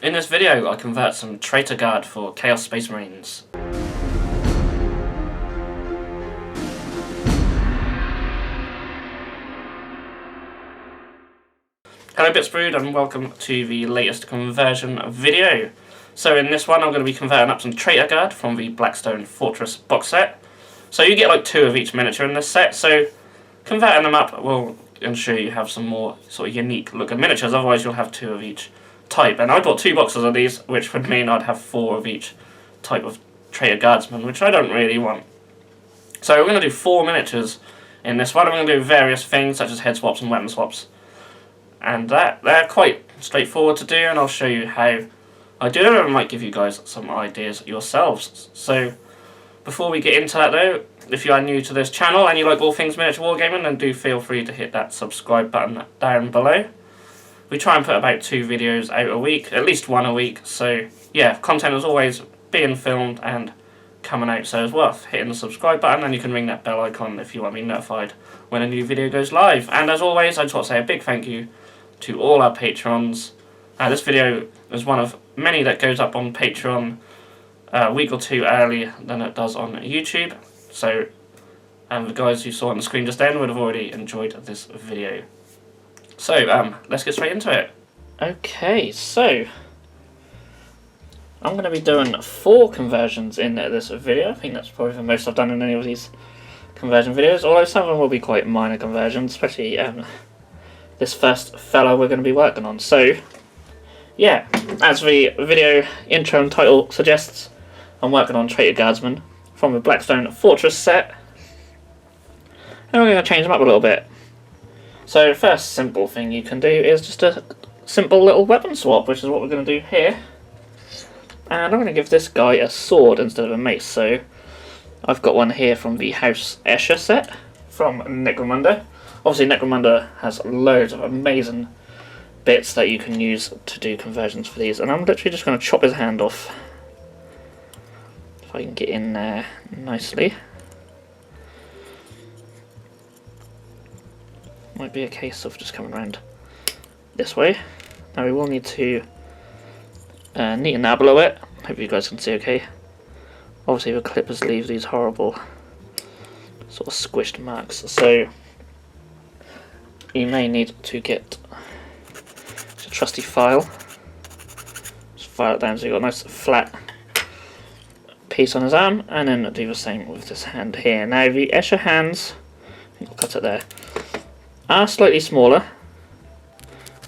In this video, I convert some Traitor Guard for Chaos Space Marines. Hello Bitzbox and welcome to the latest conversion video. So in this one I'm going to be converting up some Traitor Guard from the Blackstone Fortress box set. So you get like 2 of each miniature in this set, so converting them up will ensure you have some more sort of unique looking miniatures, otherwise you'll have 2 of each type. And I bought 2 boxes of these, which would mean I'd have 4 of each type of Traitor Guardsman, which I don't really want. So we're going to do 4 miniatures in this one. I'm going to do various things such as head swaps and weapon swaps. And they're quite straightforward to do, and I'll show you how I do it, and I might give you guys some ideas yourselves. So before we get into that though, if you are new to this channel and you like all things miniature wargaming, then do feel free to hit that subscribe button down below. We try and put about 2 videos out a week, at least 1 a week, so yeah, content is always being filmed and coming out, so it's worth hitting the subscribe button, and you can ring that bell icon if you want to be notified when a new video goes live. And as always, I just want to say a big thank you to all our patrons. This video is one of many that goes up on Patreon a week or 2 earlier than it does on YouTube, so the guys you saw on the screen just then would have already enjoyed this video. So, let's get straight into it. Okay, so I'm going to be doing 4 conversions in this video. I think that's probably the most I've done in any of these conversion videos, although some of them will be quite minor conversions, especially this first fella we're going to be working on. So, yeah, as the video intro and title suggests, I'm working on Traitor Guardsman from the Blackstone Fortress set, and we're going to change them up a little bit. So the first simple thing you can do is just a simple little weapon swap, which is what we're going to do here. And I'm going to give this guy a sword instead of a mace. So I've got one here from the House Escher set from Necromunda. Obviously Necromunda has loads of amazing bits that you can use to do conversions for these. And I'm literally just going to chop his hand off. If I can get in there nicely. Might be a case of just coming around this way. Now we will need to neaten that below it. Hope you guys can see okay. Obviously the clippers leave these horrible sort of squished marks, so you may need to get a trusty file. Just file it down so you've got a nice flat piece on his arm, and then do the same with this hand here. Now the Escher hands, I think I'll cut it there, are slightly smaller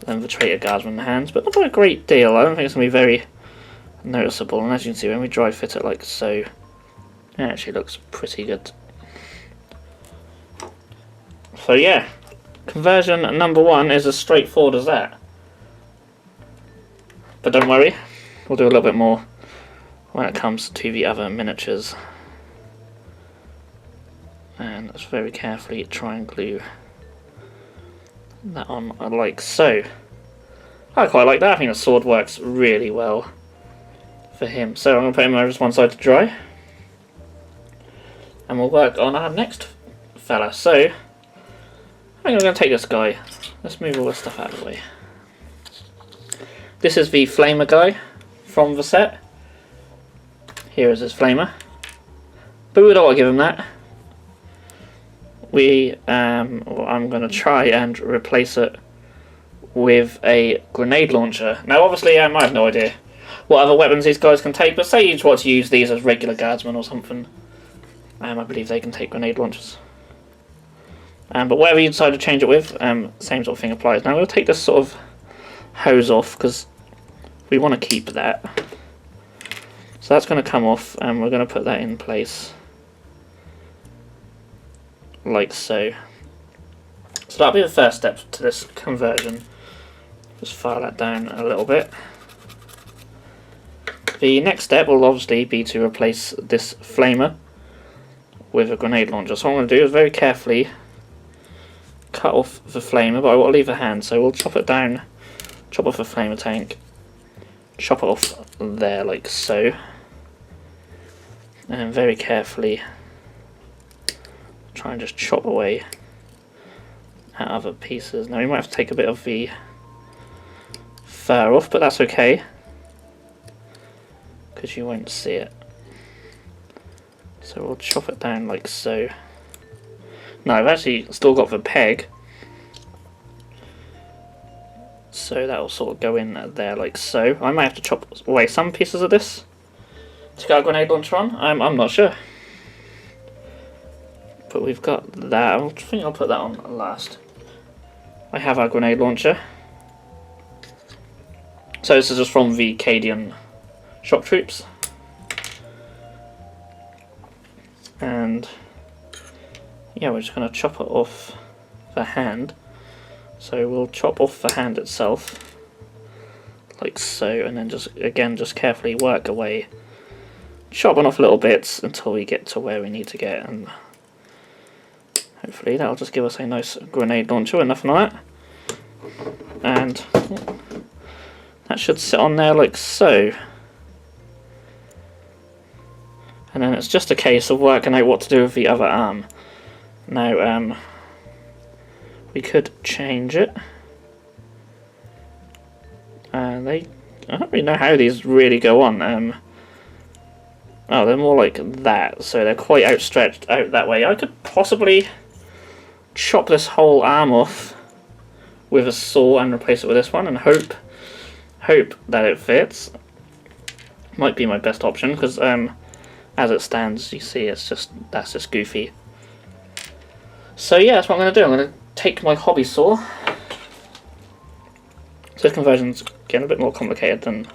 than the Traitor Guardsman hands, but not by a great deal. I don't think it's going to be very noticeable, and as you can see when we dry fit it like so, it actually looks pretty good. So yeah, conversion number 1 is as straightforward as that. But don't worry, we'll do a little bit more when it comes to the other miniatures. And let's very carefully try and glue that on like so. I quite like that. I think the sword works really well for him. So I'm going to put him over to one side to dry, and we'll work on our next fella. So I think I'm going to take this guy. Let's move all this stuff out of the way. This is the flamer guy from the set. Here is his flamer, but we don't want to give him that. I'm going to try and replace it with a grenade launcher. Now obviously I have no idea what other weapons these guys can take, but say you just want to use these as regular guardsmen or something, I believe they can take grenade launchers. But whatever you decide to change it with, same sort of thing applies. Now we'll take this sort of hose off because we want to keep that. So that's going to come off, and we're going to put that in place like so. So that'll be the first step to this conversion. Just file that down a little bit. The next step will obviously be to replace this flamer with a grenade launcher. So what I'm going to do is very carefully cut off the flamer, but I will leave the hand, so we'll chop it down, chop off the flamer tank, chop it off there like so, and very carefully try and just chop away at other pieces. Now we might have to take a bit of the fur off, but that's okay. because you won't see it. So we'll chop it down like so. Now I've actually still got the peg, so that will sort of go in there like so. I might have to chop away some pieces of this to get our grenade launcher on. I'm not sure. But we've got that. I think I'll put that on last. I have our grenade launcher. So this is just from the Cadian shock troops. And yeah, we're just going to chop it off the hand. So we'll chop off the hand itself, like so, and then just carefully work away, chopping off little bits until we get to where we need to get, and hopefully that'll just give us a nice grenade launcher with nothing on it. And that should sit on there like so. And then it's just a case of working out what to do with the other arm. Now, we could change it. I don't really know how these really go on. Oh, they're more like that, so they're quite outstretched out that way. I could possibly chop this whole arm off with a saw and replace it with this one, and hope that it fits. Might be my best option, because as it stands, you see, that's just goofy. So yeah, that's what I'm going to do. I'm going to take my hobby saw. So this conversion's getting a bit more complicated than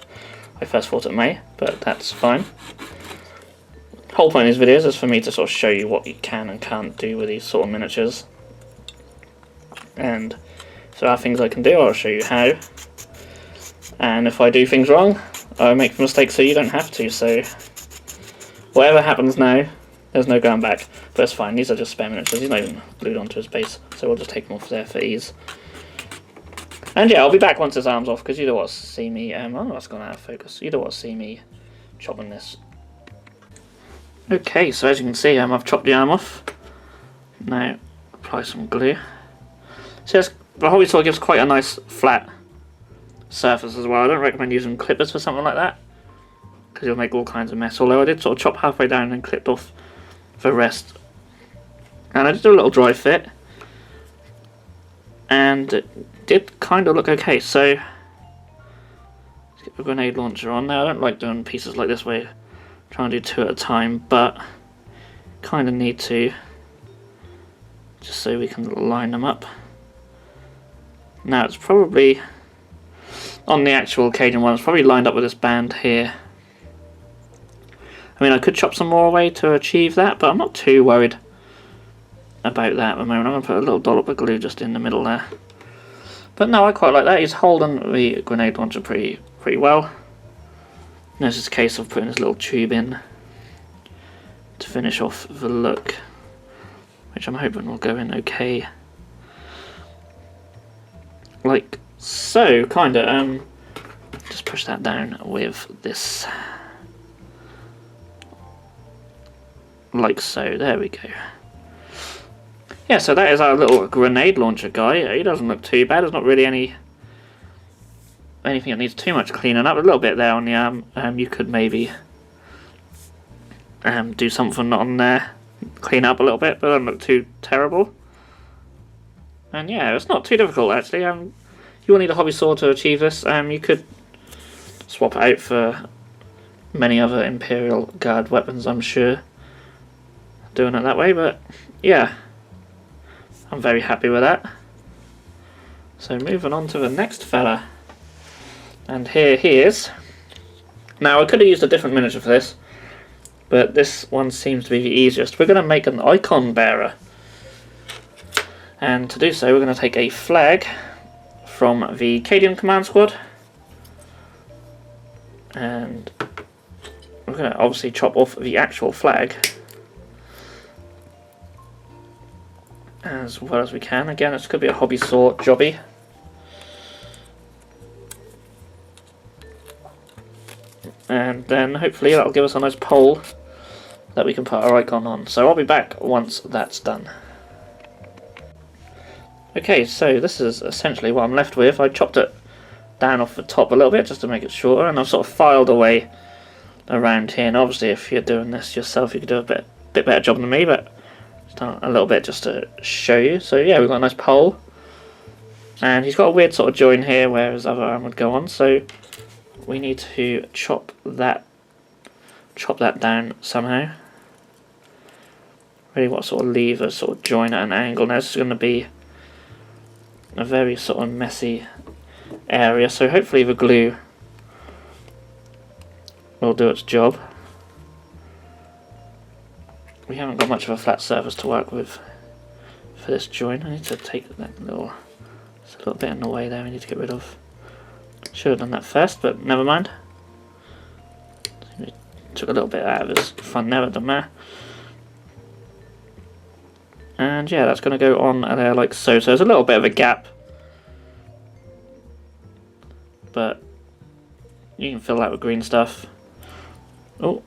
I first thought it may, but that's fine. The whole point of these videos is for me to sort of show you what you can and can't do with these sort of miniatures. And if there are things I can do, I'll show you how. And if I do things wrong, I'll make mistakes so you don't have to, so whatever happens now, there's no going back. But it's fine, these are just spare miniatures, he's not even glued onto his base, so we'll just take them off there for ease. And yeah, I'll be back once his arm's off, because you don't want to see me, oh, that's gone out of focus, you don't want to see me chopping this. Okay, so as you can see, I've chopped the arm off. Now, apply some glue. So the hobby saw gives quite a nice flat surface as well. I don't recommend using clippers for something like that, because you'll make all kinds of mess, although I did sort of chop halfway down and clipped off the rest. And I did do a little dry fit, and it did kind of look okay. So let's get the grenade launcher on now. I don't like doing pieces like this where trying to do two at a time, but kind of need to, just so we can line them up. Now it's probably, on the actual Cajun one, it's probably lined up with this band here. I mean, I could chop some more away to achieve that, but I'm not too worried about that at the moment. I'm going to put a little dollop of glue just in the middle there. But no, I quite like that. He's holding the grenade launcher pretty well. And it's just a case of putting this little tube in to finish off the look, which I'm hoping will go in okay. Like so, kinda. Just push that down with this. Like so, there we go. Yeah, so that is our little grenade launcher guy. He doesn't look too bad. There's not really anything that needs too much cleaning up. A little bit there on the arm. You could maybe do something on there, clean up a little bit, but it doesn't look too terrible. And yeah, it's not too difficult actually. You will need a hobby saw to achieve this. You could swap it out for many other Imperial Guard weapons, I'm sure, doing it that way, but yeah, I'm very happy with that. So moving on to the next fella, and here he is. Now I could have used a different miniature for this, but this one seems to be the easiest. We're going to make an icon bearer, and to do so we're going to take a flag from the Cadian command squad, and we're going to obviously chop off the actual flag as well as we can. Again, this could be a hobby saw jobby. And then hopefully that'll give us a nice pole that we can put our icon on. So I'll be back once that's done. Okay, so this is essentially what I'm left with. I chopped it down off the top a little bit just to make it shorter, and I've sort of filed away around here. And obviously if you're doing this yourself you could do a bit better job than me, but just done a little bit just to show you. So yeah, we've got a nice pole. And he's got a weird sort of join here where his other arm would go on, so we need to chop that down somehow. Really what sort of leave a sort of join at an angle. Now this is going to be a very sort of messy area, so hopefully the glue will do its job. We haven't got much of a flat surface to work with for this join. I need to take that little... There's a little bit in the way there we need to get rid of. Should have done that first, but never mind. Took a little bit out of his front there, but doesn't matter. And yeah, that's going to go on there like so. So there's a little bit of a gap, but you can fill that with green stuff. Oh,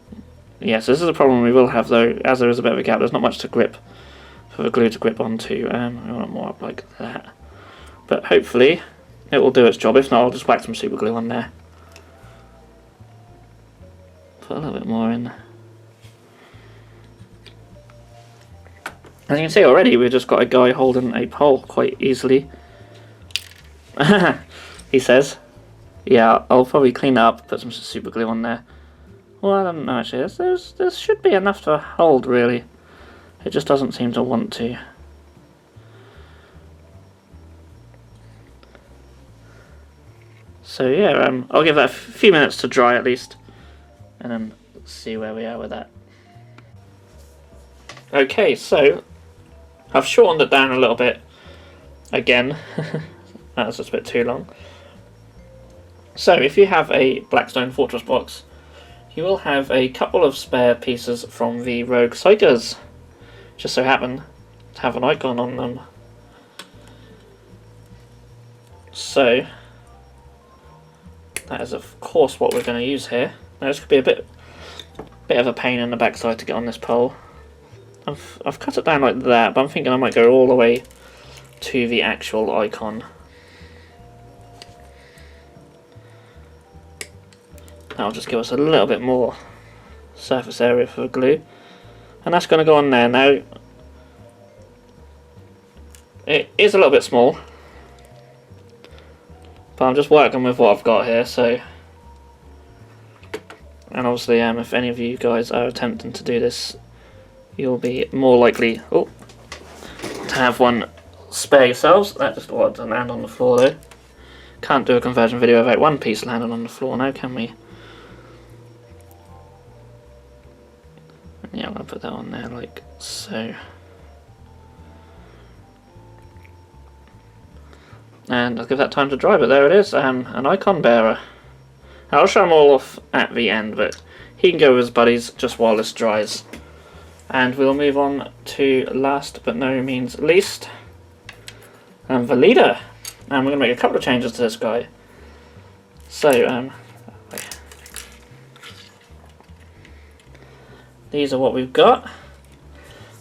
yes, this is a problem we will have though, as there is a bit of a gap. There's not much to grip for the glue to grip onto. We want it more up like that. But hopefully it will do its job. If not, I'll just whack some super glue on there. Put a little bit more in. As you can see already, we've just got a guy holding a pole quite easily. He says. Yeah, I'll probably clean that up, put some super glue on there. Well, I don't know actually. There should be enough to hold, really. It just doesn't seem to want to. So yeah, I'll give that a few minutes to dry at least, and then see where we are with that. Okay, so I've shortened it down a little bit again. That was just a bit too long. So if you have a Blackstone Fortress box, you will have a couple of spare pieces from the Rogue Psychers. Just so happen to have an icon on them. So that is of course what we're going to use here. Now this could be a bit of a pain in the backside to get on this pole. I've cut it down like that, but I'm thinking I might go all the way to the actual icon. That'll just give us a little bit more surface area for the glue. And that's going to go on there. Now, it is a little bit small, but I'm just working with what I've got here, so... And obviously, if any of you guys are attempting to do this, you'll be more likely to have one spare yourselves. That just ought to land on the floor though. Can't do a conversion video without one piece landing on the floor now, can we? Yeah, I'm going to put that on there like so. And I'll give that time to dry, but there it is, an icon bearer. I'll show them all off at the end, but he can go with his buddies just while this dries. And we'll move on to last but no means least, the leader. And we're going to make a couple of changes to this guy. So, these are what we've got.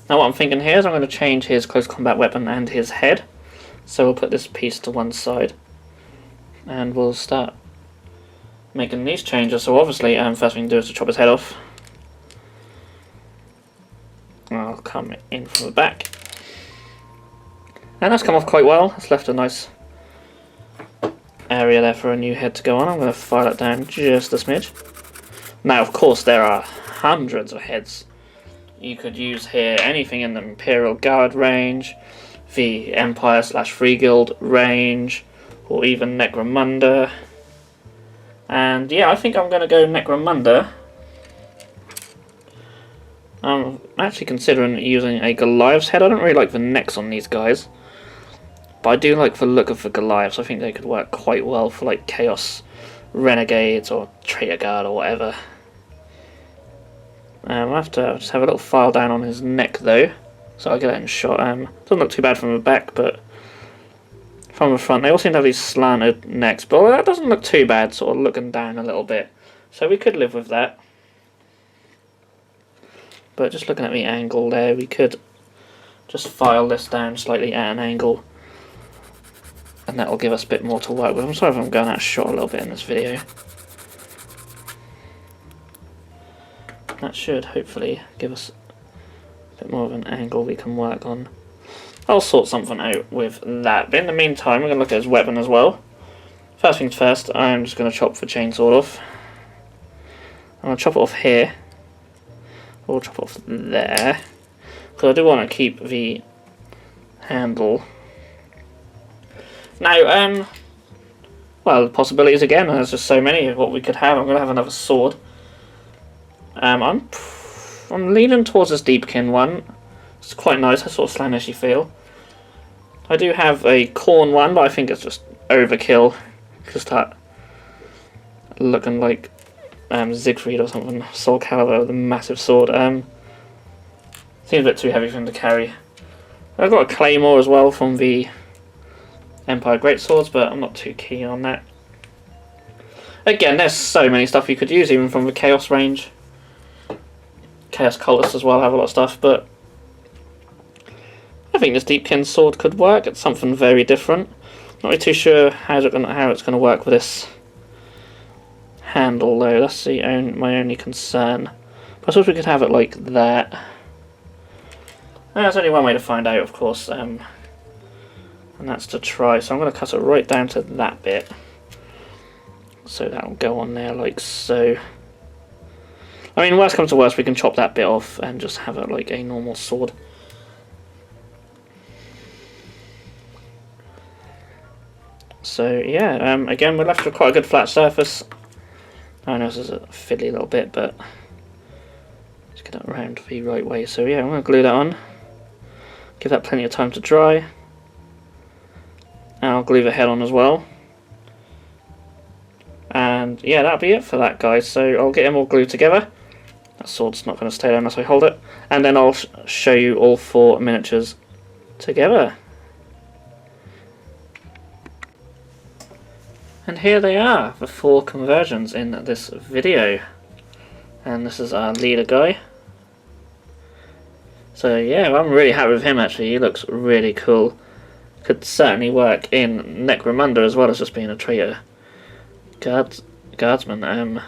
Now what I'm thinking here is I'm going to change his close combat weapon and his head. So we'll put this piece to one side. And we'll start making these changes. So obviously, first thing to do is to chop his head off. I'll come in from the back. And that's come off quite well. It's left a nice area there for a new head to go on. I'm going to file it down just a smidge. Now, of course, there are hundreds of heads you could use here. Anything in the Imperial Guard range, the Empire/Free Guild range, or even Necromunda. And yeah, I think I'm going to go Necromunda. I'm actually considering using a Goliath's head. I don't really like the necks on these guys, but I do like the look of the Goliaths. I think they could work quite well for like Chaos Renegades or Traitor Guard or whatever. I'll have to just have a little file down on his neck though, so I'll get that in shot. Doesn't look too bad from the back, but from the front they all seem to have these slanted necks, but that doesn't look too bad, sort of looking down a little bit, so we could live with that. But just looking at the angle there, we could just file this down slightly at an angle, and that will give us a bit more to work with. I'm sorry if I'm going out of shot a little bit in this video. That should hopefully give us a bit more of an angle we can work on. I'll sort something out with that. But in the meantime, we're going to look at his weapon as well. First things first, I'm just going to chop the chainsword off. I'm going to chop it off here. Or chop it off there. Because I do want to keep the handle. Now, well, possibilities again. There's just so many of what we could have. I'm going to have another sword. I'm leaning towards this Deepkin one. It's quite nice. I sort of slanishy feel. I do have a corn one, but I think it's just overkill. Just that looking like Siegfried or something. Soul Calibur with a massive sword. Seems a bit too heavy for him to carry. I've got a claymore as well from the Empire Greatswords, but I'm not too keen on that. Again, there's so many stuff you could use, even from the Chaos range. Chaos Cultists as well have a lot of stuff, but I think this Deepkin sword could work. It's something very different. Not really too sure how it's going to work with this handle though. That's my only concern. But I suppose we could have it like that. There's only one way to find out, of course, and that's to try. So I'm going to cut it right down to that bit. So that'll go on there like so. I mean, worst comes to worst, we can chop that bit off and just have it like a normal sword. So yeah, again, we're left with quite a good flat surface. I know this is a fiddly little bit, but let's get it around the right way. So yeah, I'm going to glue that on. Give that plenty of time to dry. And I'll glue the head on as well. And yeah, that'll be it for that, guys. So I'll get them all glued together. That sword's not going to stay there unless I hold it. And then I'll show you all 4 miniatures together. And here they are, the 4 conversions in this video. And this is our leader guy. So yeah, I'm really happy with him actually. He looks really cool. Could certainly work in Necromunda as well as just being a traitor guardsman.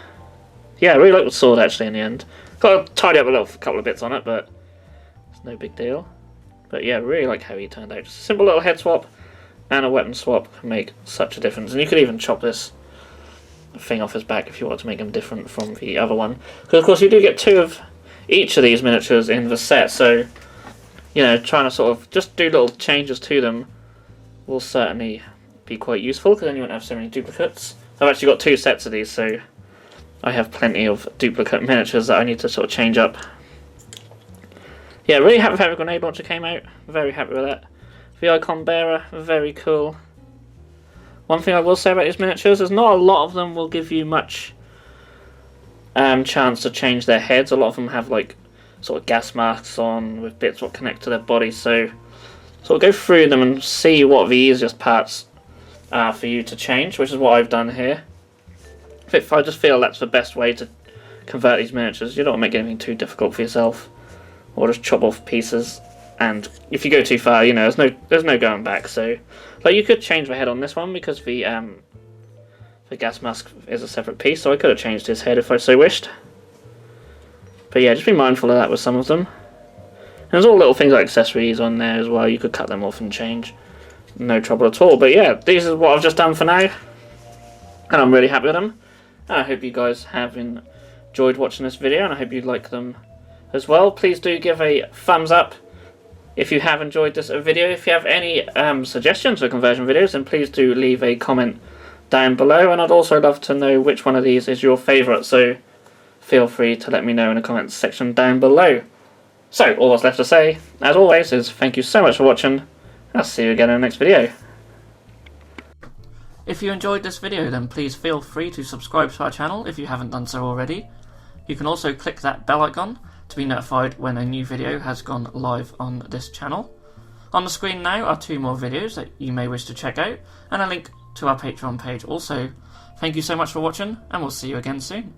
Yeah, I really like the sword actually in the end. Got to tidy up a couple of bits on it, but it's no big deal. But yeah, really like how he turned out. Just a simple little head swap and a weapon swap can make such a difference. And you could even chop this thing off his back if you want to make him different from the other one. Because of course you do get 2 of each of these miniatures in the set, so you know, trying to sort of just do little changes to them will certainly be quite useful, because then you won't have so many duplicates. I've actually got 2 sets of these, so I have plenty of duplicate miniatures that I need to sort of change up. Yeah, really happy with how the grenade launcher came out. Very happy with that. The icon bearer, very cool. One thing I will say about these miniatures is not a lot of them will give you much chance to change their heads. A lot of them have like sort of gas masks on with bits what connect to their body, so sort of go through them and see what the easiest parts are for you to change, which is what I've done here. I just feel that's the best way to convert these miniatures. You don't want to make anything too difficult for yourself, or just chop off pieces. And if you go too far, you know, there's no going back. So, like, you could change the head on this one because the gas mask is a separate piece. So I could have changed his head if I so wished. But yeah, just be mindful of that with some of them. And there's all little things like accessories on there as well. You could cut them off and change. No trouble at all. But yeah, these is what I've just done for now, and I'm really happy with them. And I hope you guys have enjoyed watching this video, and I hope you like them as well. Please do give a thumbs up if you have enjoyed this video. If you have any suggestions for conversion videos, then please do leave a comment down below, and I'd also love to know which one of these is your favourite, so feel free to let me know in the comments section down below. So, all that's left to say, as always, is thank you so much for watching. I'll see you again in the next video. If you enjoyed this video, then please feel free to subscribe to our channel if you haven't done so already. You can also click that bell icon to be notified when a new video has gone live on this channel. On the screen now are 2 more videos that you may wish to check out, and a link to our Patreon page also. Thank you so much for watching, and we'll see you again soon.